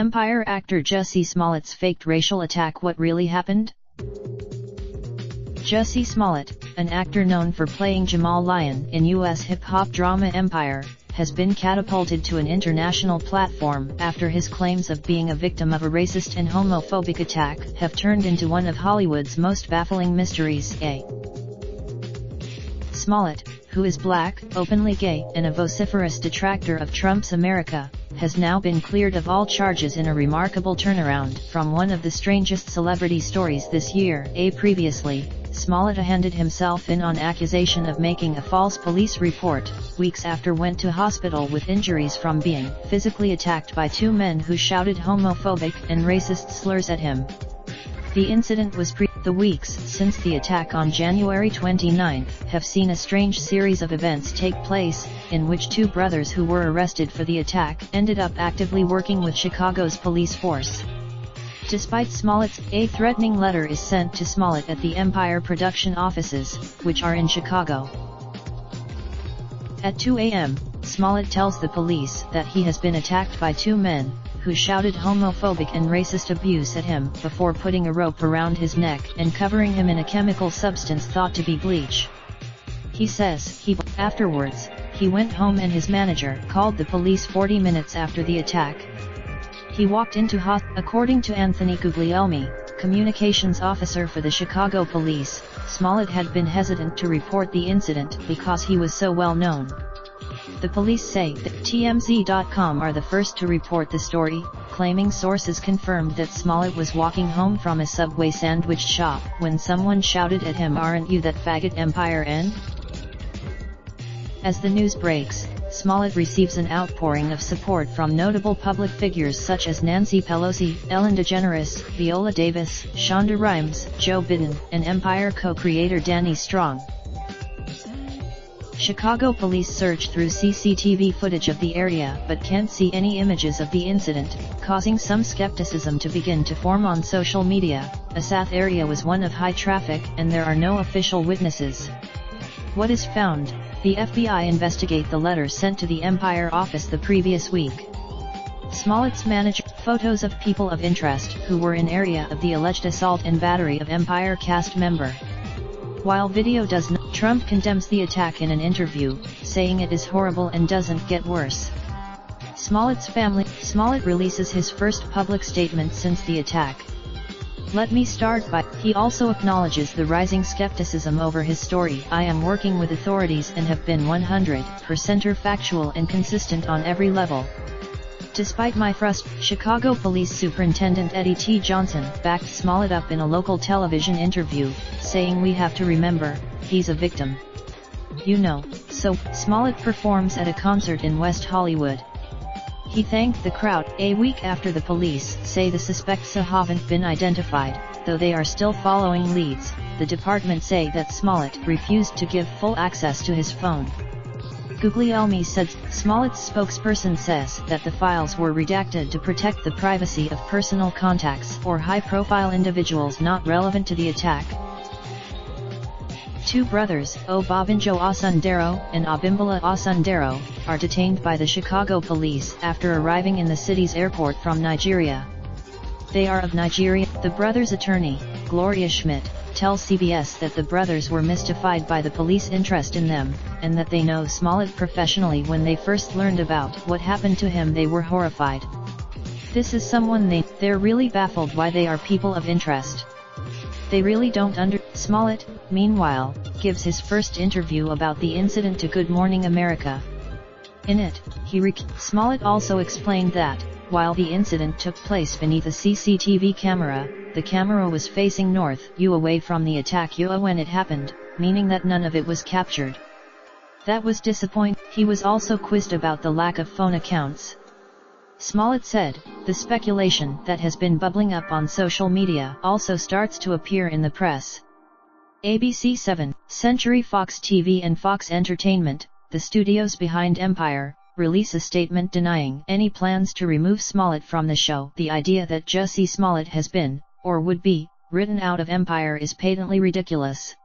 Empire actor Jussie Smolletts faked racial attack. What really happened? Jussie Smollett, an actor known for playing Jamal Lyon in U.S. hip-hop drama Empire, has been catapulted to an international platform after his claims of being a victim of a racist and homophobic attack have turned into one of Hollywood's most baffling mysteries. Smollett, who is black, openly gay, and a vociferous detractor of Trump's America, has now been cleared of all charges in a remarkable turnaround from one of the strangest celebrity stories this year. Previously, Smollett handed himself in on accusation of making a false police report, weeks after went to hospital with injuries from being physically attacked by two men who shouted homophobic and racist slurs at him. The incident was the weeks since the attack on January 29 have seen a strange series of events take place, in which two brothers who were arrested for the attack ended up actively working with Chicago's police force. Despite Smollett's, a threatening letter is sent to Smollett at the Empire production offices, which are in Chicago. At 2 a.m., Smollett tells the police that he has been attacked by two men, who shouted homophobic and racist abuse at him before putting a rope around his neck and covering him in a chemical substance thought to be bleach. He says afterwards, he went home and his manager called the police 40 minutes after the attack. He walked into hospital. According to Anthony Guglielmi, communications officer for the Chicago police, Smollett had been hesitant to report the incident because he was so well known. The police say that TMZ.com are the first to report the story, claiming sources confirmed that Smollett was walking home from a Subway sandwich shop when someone shouted at him, "Aren't you that faggot Empire N?" As the news breaks, Smollett receives an outpouring of support from notable public figures such as Nancy Pelosi, Ellen DeGeneres, Viola Davis, Shonda Rhimes, Joe Biden, and Empire co-creator Danny Strong. Chicago police search through CCTV footage of the area but can't see any images of the incident, causing some skepticism to begin to form on social media. The South area was one of high traffic and there are no official witnesses. What is found? The FBI investigate the letter sent to the Empire office the previous week. Smollett's manager, photos of people of interest who were in area of the alleged assault and battery of Empire cast member. While video does not, Trump condemns the attack in an interview, saying it is horrible and doesn't get worse. Smollett's family. Smollett releases his first public statement since the attack. Let me start by, he also acknowledges the rising skepticism over his story. I am working with authorities and have been 100% factual and consistent on every level. Despite my frustration, Chicago Police Superintendent Eddie T. Johnson backed Smollett up in a local television interview, saying, "We have to remember, he's a victim. You know." So, Smollett performs at a concert in West Hollywood. He thanked the crowd. A week after the police say the suspects haven't been identified, though they are still following leads, the department say that Smollett refused to give full access to his phone. Guglielmi said Smollett's spokesperson says that the files were redacted to protect the privacy of personal contacts or high-profile individuals not relevant to the attack. Two brothers, Obabinjo Osundero and Abimbola Osundero, are detained by the Chicago police after arriving in the city's airport from Nigeria. They are of Nigeria. The brothers' attorney, Gloria Schmidt, tells CBS that the brothers were mystified by the police interest in them, and that they know Smollett professionally. When they first learned about what happened to him, they were horrified. This is someone they're really baffled why they are people of interest. They really don't Smollett, meanwhile, gives his first interview about the incident to Good Morning America. In it, Smollett also explained that, while the incident took place beneath a CCTV camera, the camera was facing north away from the attack when it happened, meaning that none of it was captured. That was disappointing. He was also quizzed about the lack of phone accounts. Smollett said, "The speculation that has been bubbling up on social media also starts to appear in the press." ABC 7, Century Fox TV and Fox Entertainment, the studios behind Empire, release a statement denying any plans to remove Smollett from the show. The idea that Jussie Smollett has been, or would be, written out of Empire is patently ridiculous.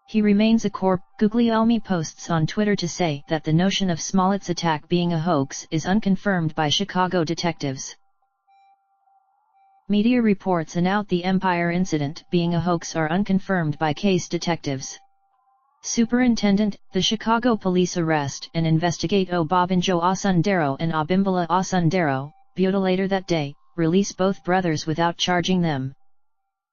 He remains a corpse. Guglielmi posts on Twitter to say that the notion of Smollett's attack being a hoax is unconfirmed by Chicago detectives. Media reports about the Empire incident being a hoax are unconfirmed by case detectives. Superintendent, the Chicago police arrest and investigate Obabinjo Osundero and Abimbola Osundero, but later that day, release both brothers without charging them.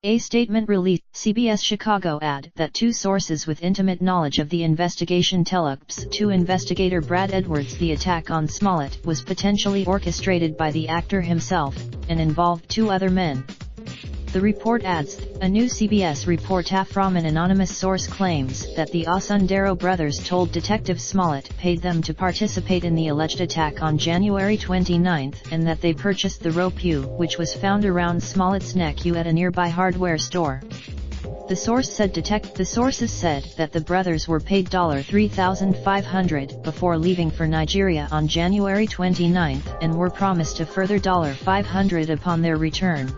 A statement released, CBS Chicago add that two sources with intimate knowledge of the investigation tell UPS to investigator Brad Edwards the attack on Smollett was potentially orchestrated by the actor himself, and involved two other men. The report adds, a new CBS report from an anonymous source claims that the Osundero brothers told Detective Smollett paid them to participate in the alleged attack on January 29 and that they purchased the rope which was found around Smollett's neck at a nearby hardware store. The sources said that the brothers were paid $3,500 before leaving for Nigeria on January 29 and were promised a further $500 upon their return.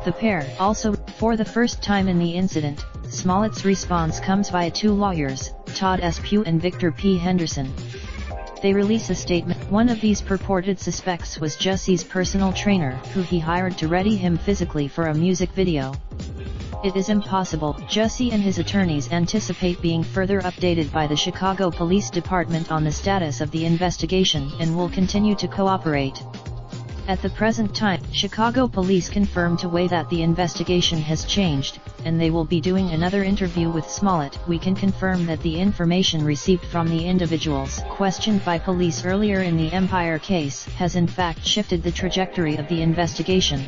The pair, also, for the first time in the incident, Smollett's response comes via two lawyers, Todd S. Pugh and Victor P. Henderson. They release a statement. One of these purported suspects was Jussie's personal trainer, who he hired to ready him physically for a music video. It is impossible. Jussie and his attorneys anticipate being further updated by the Chicago Police Department on the status of the investigation and will continue to cooperate. At the present time, Chicago police confirmed to Way that the investigation has changed, and they will be doing another interview with Smollett. We can confirm that the information received from the individuals questioned by police earlier in the Empire case has in fact shifted the trajectory of the investigation.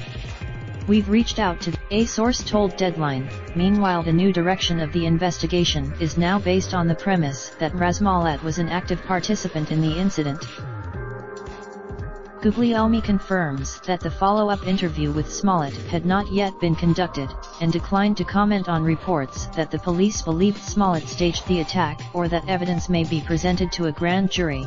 We've reached out to a source told Deadline. Meanwhile, the new direction of the investigation is now based on the premise that Smollett was an active participant in the incident. Guglielmi confirms that the follow-up interview with Smollett had not yet been conducted, and declined to comment on reports that the police believed Smollett staged the attack or that evidence may be presented to a grand jury.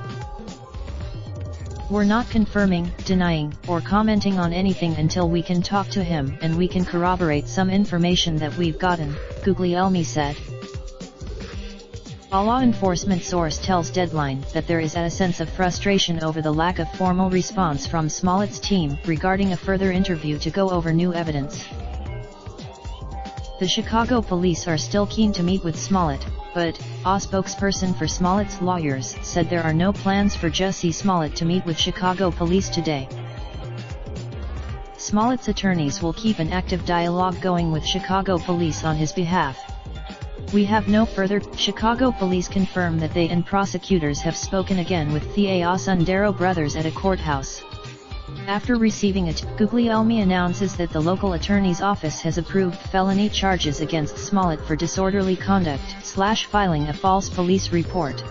We're not confirming, denying, or commenting on anything until we can talk to him and we can corroborate some information that we've gotten, Guglielmi said. A law enforcement source tells Deadline that there is a sense of frustration over the lack of formal response from Smollett's team regarding a further interview to go over new evidence. The Chicago police are still keen to meet with Smollett, but a spokesperson for Smollett's lawyers said there are no plans for Jussie Smollett to meet with Chicago police today. Smollett's attorneys will keep an active dialogue going with Chicago police on his behalf. We have no further. Chicago police confirm that they and prosecutors have spoken again with the Osundero brothers at a courthouse. After receiving it, Guglielmi announces that the local attorney's office has approved felony charges against Smollett for disorderly conduct/filing a false police report.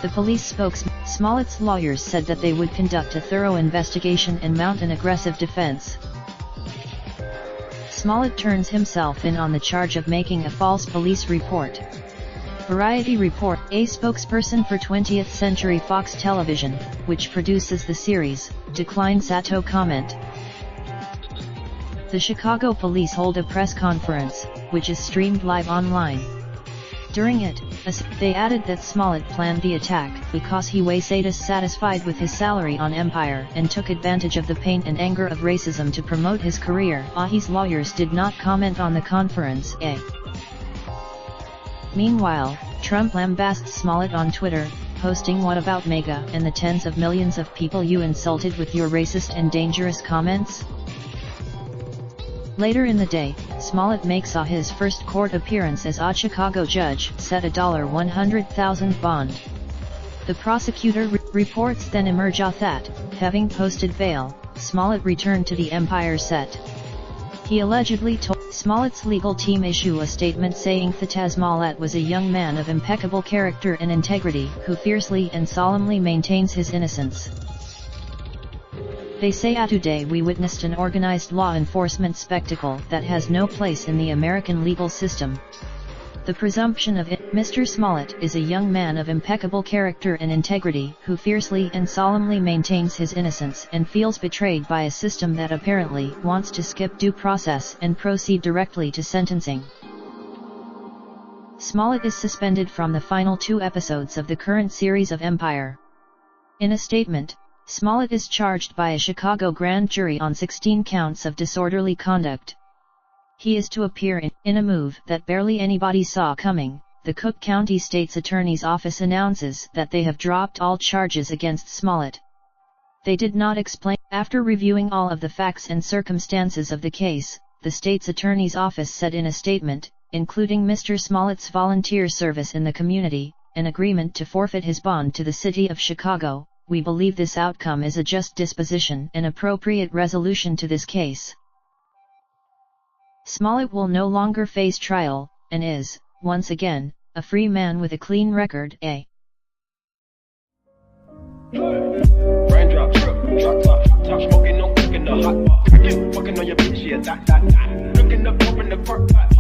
The police spokesman, Smollett's lawyers said that they would conduct a thorough investigation and mount an aggressive defense. Smollett turns himself in on the charge of making a false police report. Variety report, a spokesperson for 20th Century Fox Television, which produces the series, declined to comment. The Chicago police hold a press conference, which is streamed live online. During it, they added that Smollett planned the attack because he was dissatisfied with his salary on Empire and took advantage of the pain and anger of racism to promote his career. His lawyers did not comment on the conference. Meanwhile, Trump lambasts Smollett on Twitter, posting "What about MAGA and the tens of millions of people you insulted with your racist and dangerous comments?" Later in the day, Smollett makes his first court appearance as a Chicago judge set a $100,000 bond. The prosecutor reports then emerge that, having posted bail, Smollett returned to the Empire set. He allegedly told Smollett's legal team issue a statement saying that Smollett was a young man of impeccable character and integrity who fiercely and solemnly maintains his innocence. They say today we witnessed an organized law enforcement spectacle that has no place in the American legal system. The presumption of it, Mr. Smollett is a young man of impeccable character and integrity who fiercely and solemnly maintains his innocence and feels betrayed by a system that apparently wants to skip due process and proceed directly to sentencing. Smollett is suspended from the final 2 episodes of the current series of Empire. In a statement, Smollett is charged by a Chicago grand jury on 16 counts of disorderly conduct. He is to appear in a move that barely anybody saw coming. The Cook County State's Attorney's Office announces that they have dropped all charges against Smollett. They did not explain. After reviewing all of the facts and circumstances of the case, the state's attorney's office said in a statement, including Mr. Smollett's volunteer service in the community, an agreement to forfeit his bond to the city of Chicago, we believe this outcome is a just disposition and appropriate resolution to this case. Smollett will no longer face trial, and is, once again, a free man with a clean record. Raindrop, drop top smoking, no cooking the hot pot. Fucking on your bitch, yeah, that. Looking up, open the park pot.